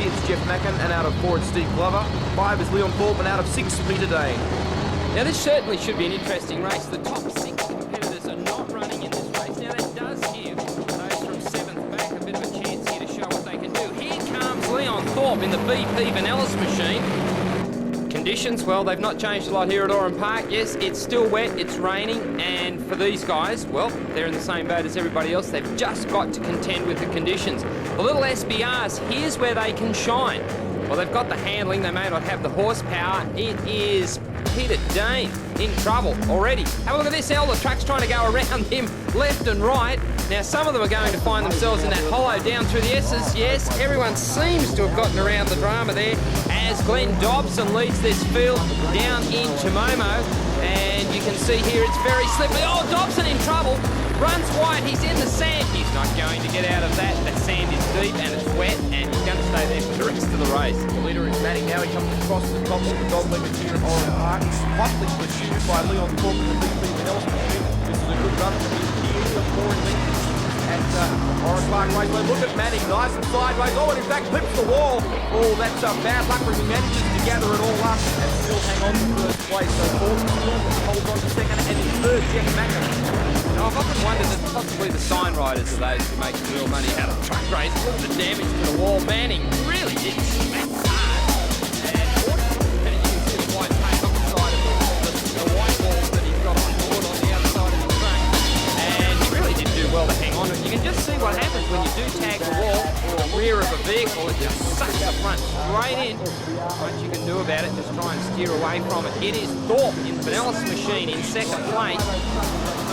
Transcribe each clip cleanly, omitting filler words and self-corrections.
3, it's Jeff Mackin, and out of 4, it's Steve Glover. 5 is Leon Thorpe, and out of 6, Peter Dane. Now this certainly should be an interesting race. The top 6 competitors are not running in this race. Now that does give those from 7th back a bit of a chance here to show what they can do. Here comes Leon Thorpe in the BP Vanellis machine. Conditions, well, they've not changed a lot here at Oran Park. Yes, it's still wet, it's raining, and for these guys, well, they're in the same boat as everybody else. They've just got to contend with the conditions. The little SBRs, here's where they can shine. Well, they've got the handling, they may not have the horsepower. It is Peter Dane in trouble already. Have a look at this, El, the truck's trying to go around him left and right. Now, some of them are going to find themselves in that hollow down through the S's. Yes, everyone seems to have gotten around the drama there as Glenn Dobson leads this field down into Momo. And you can see here it's very slippery. Oh, Dobson in trouble. Runs wide, he's in the sand. He's not going to get out of that. The sand is deep and it's wet, and he's going to stay there for the rest of the race. The leader is Manning now. He comes across the top of the dog limit here at Oran Park. He's hotly pursued by Leon Thorpe and the BP Vanellis machine. This is a good run from his gear to 4 lengths at Oran Park Raceway. Look at Manning, nice and sideways. Oh, and in fact clips the wall. Oh, that's bad luck for him. He manages to gather it all up and still hang on to first place. So Thorpe still holds on to second, and in third, Jeff Mackin. Now, I've often wondered that possibly the sign riders are those who make real money out of truck races. Look at the damage to the wall. Manning really did smack hard. And you can see the white paint on the side of the white walls that he's got on board on the other side of the truck. And he really did do well to hang on to it. You can just see what happens when you do tag the wall or the rear of a vehicle. It just sucks the front straight in. What you can do about it, just try and steer away from it. It is Thorpe in Vanellis machine in second place.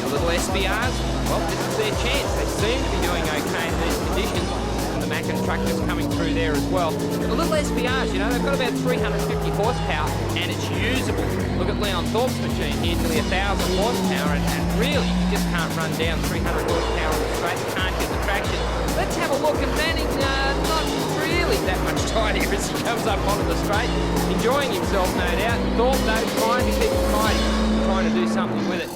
The little SBRs, well, this is their chance. They seem to be doing okay in these conditions. And the Mackin truck just coming through there as well. The little SBRs, you know, they've got about 350 horsepower and it's usable. Look at Leon Thorpe's machine here, nearly 1,000 horsepower, and really, you just can't run down 300 horsepower on the straight, can't get the traction. Let's have a look at Manning, not really that much tidier as he comes up onto the straight, enjoying himself, no doubt. Thorpe, though, trying to keep it tidy, trying to do something with it.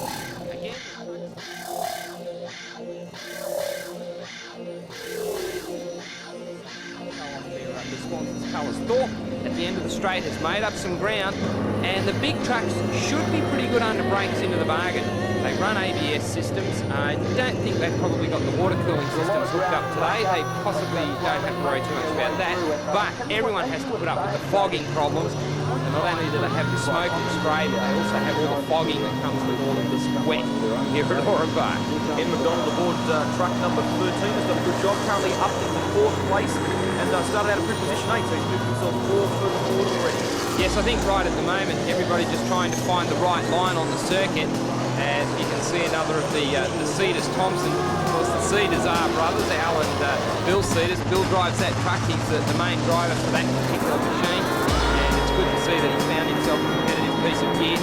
Colours. Thorpe at the end of the straight has made up some ground, and the big trucks should be pretty good under brakes into the bargain. They run ABS systems. I don't think they've probably got the water cooling systems hooked up today. They possibly don't have to worry too much about that, but everyone has to put up with the fogging problems. And not only do they have the smoke and spray, but they also have all the fogging that comes with all of this wet here at Oran Park. Ken McDonald aboard truck number 13 has done a good job, currently up into 4th place, and started out of good position 8, so he's moved himself 4 further forward already. Yes, I think right at the moment everybody just trying to find the right line on the circuit. As you can see, another of the Cedars Thompson. Of course, the Cedars are brothers, Al and Bill Cedars. Bill drives that truck, he's the main driver for that particular machine, and it's good to see that he's found himself a competitive piece of gear.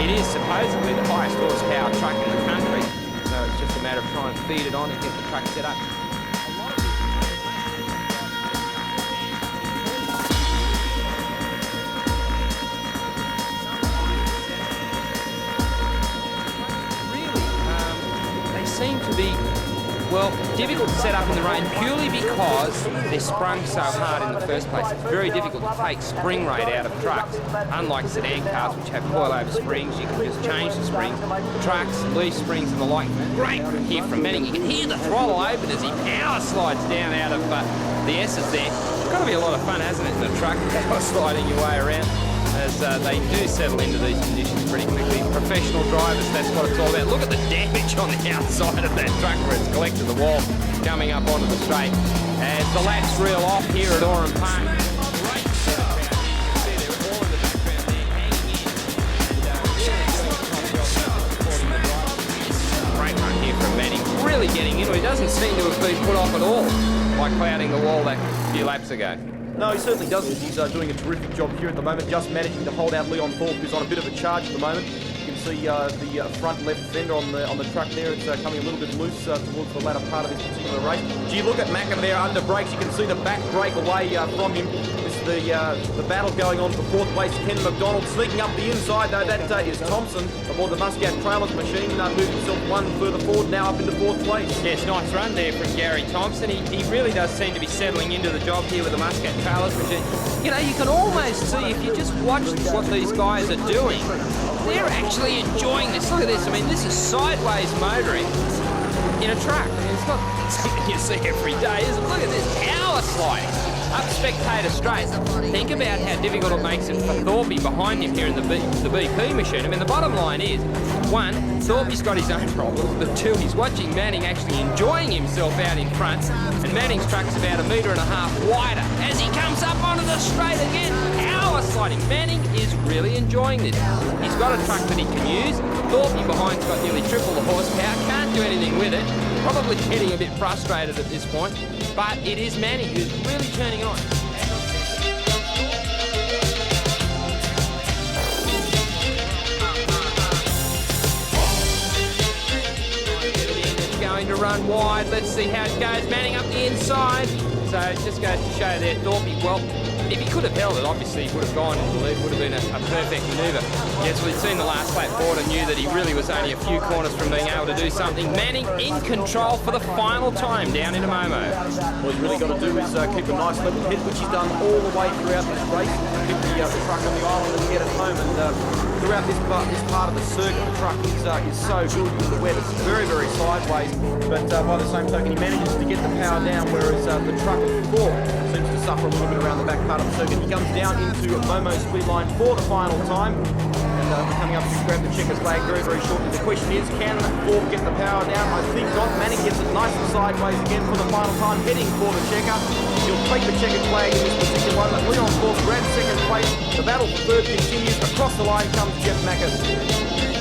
It is supposedly the highest horsepower truck in the country, so it's just a matter of trying to feed it on and get the truck set up. Seem to be, well, difficult to set up in the rain purely because they're sprung so hard in the first place. It's very difficult to take spring rate out of trucks. Unlike sedan cars, which have coilover springs, you can just change the springs. Trucks, leaf springs and the like. Great here from Manning. You can hear the throttle open as he power slides down out of the S's there. It's got to be a lot of fun, hasn't it, in a truck power sliding your way around, as they do settle into these conditions pretty quickly. Professional drivers, that's what it's all about. Look at the damage on the outside of that truck where it's collected the wall coming up onto the straight. As the laps reel off here at Oran Park. Great setup out here. You can see they're all in the background there, hanging in. And great run here from Manning. Really getting into it. He doesn't seem to have been put off at all by clouding the wall that few laps ago. No, he certainly doesn't. He's doing a terrific job here at the moment, just managing to hold out Leon Thorpe, who's on a bit of a charge at the moment. You can see the front left fender on the truck there. It's coming a little bit loose towards the latter part of this particular race. Gee, look at Macca there under brakes. You can see the back brake away from him. This is the battle going on for fourth place. Ken McDonald sneaking up the inside, though. That is Thompson aboard the Muscat Trailers machine, moving himself one further forward, now up into fourth place. Yes, nice run there from Gary Thompson. He really does seem to be settling into the job here with the Muscat Trailers machine. You know, you can almost see, if you just watch what these guys are doing, they're actually enjoying this. Look at this. I mean, this is sideways motoring in a truck. I mean, it's not something you see every day, is it? Look at this power sliding up Spectator Straight. Think about how difficult it makes it for Thorpe behind him here in the BP machine. I mean, the bottom line is, one, Thorpe's got his own problems, but two, he's watching Manning actually enjoying himself out in front, and Manning's truck's about 1.5 meters wider as he comes up onto the straight again. Power sliding. Manning is really enjoying this. He's got a truck that he can use. Thorpe behind's got nearly triple the horsepower, can't do anything with it. Probably getting a bit frustrated at this point, but it is Manning who's really turning on. It's going to run wide. Let's see how it goes. Manning up the inside. So it just goes to show there, Thorpe, well, if he could have held it, obviously he would have gone into the lead, would have been a perfect manoeuvre. Yes, we'd seen the last lap forward and knew that he really was only a few corners from being able to do something. Manning in control for the final time down into Momo. All he's really got to do is keep a nice level head, which he's done all the way throughout this race. Keep the truck on the island and get it home. And throughout this part of the circuit, the truck is so good with the wet. It's very, very sideways. But by the same token, he manages to get the power down, whereas the truck at four seems to suffer a little bit around the back part of the circuit. He comes down into Momo's split line for the final time. And coming up to grab the checkered flag very, very shortly. The question is, can Thorpe get the power down? I think not. Manning gets it nice and sideways again for the final time, heading for the checker. He'll take the checkered flag in this particular one. Leon Thorpe grabs second place. The battle for third continues. Across the line comes Jeff Macca.